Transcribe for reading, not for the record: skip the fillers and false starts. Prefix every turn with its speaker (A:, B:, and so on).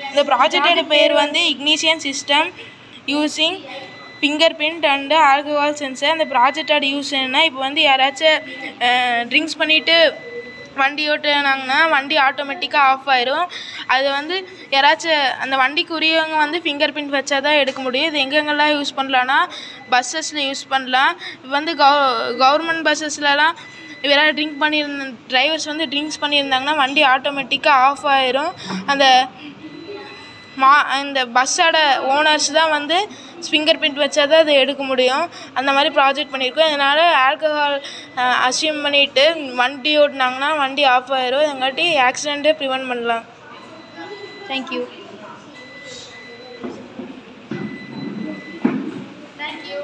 A: இந்த ப்ராஜெக்டோட பேர் வந்து ignition system using finger print and alcohol sensor. அந்த ப்ராஜெக்டோட யூஸ் என்ன, இப்போ வந்து யாராச்சும் ட்ரிங்க்ஸ் பண்ணிவிட்டு வண்டி ஓட்டுனாங்கன்னா வண்டி ஆட்டோமேட்டிக்காக ஆஃப் ஆயிரும். அது வந்து யாராச்சும் அந்த வண்டிக்குரியவங்க வந்து ஃபிங்கர் பிரிண்ட் வச்சா தான் எடுக்க முடியும். இது எங்கெங்கெல்லாம் யூஸ் பண்ணலான்னா பஸ்ஸஸில் யூஸ் பண்ணலாம். இப்போ வந்து கவர்மெண்ட் பஸ்ஸஸ்லலாம் யாராவது ட்ரிங்க் பண்ணியிருந்த டிரைவர்ஸ் வந்து ட்ரிங்க்ஸ் பண்ணியிருந்தாங்கன்னா வண்டி ஆட்டோமேட்டிக்காக ஆஃப் ஆயிரும். இந்த பஸ்ஸோட ஓனர்ஸ் தான் வந்து ஃபிங்கர் பிரிண்ட் வச்சா தான் அதை எடுக்க முடியும். அந்த மாதிரி ப்ராஜெக்ட் பண்ணியிருக்கோம். இதனால் ஆல்கஹால் அசியூம் பண்ணிவிட்டு வண்டி ஓட்டினாங்கன்னா வண்டி ஆஃப் ஆயிரும். இதங்காட்டி ஆக்சிடெண்ட்டே ப்ரிவென்ட் பண்ணலாம்.
B: தேங்க்யூ.
C: தேங்க்யூ.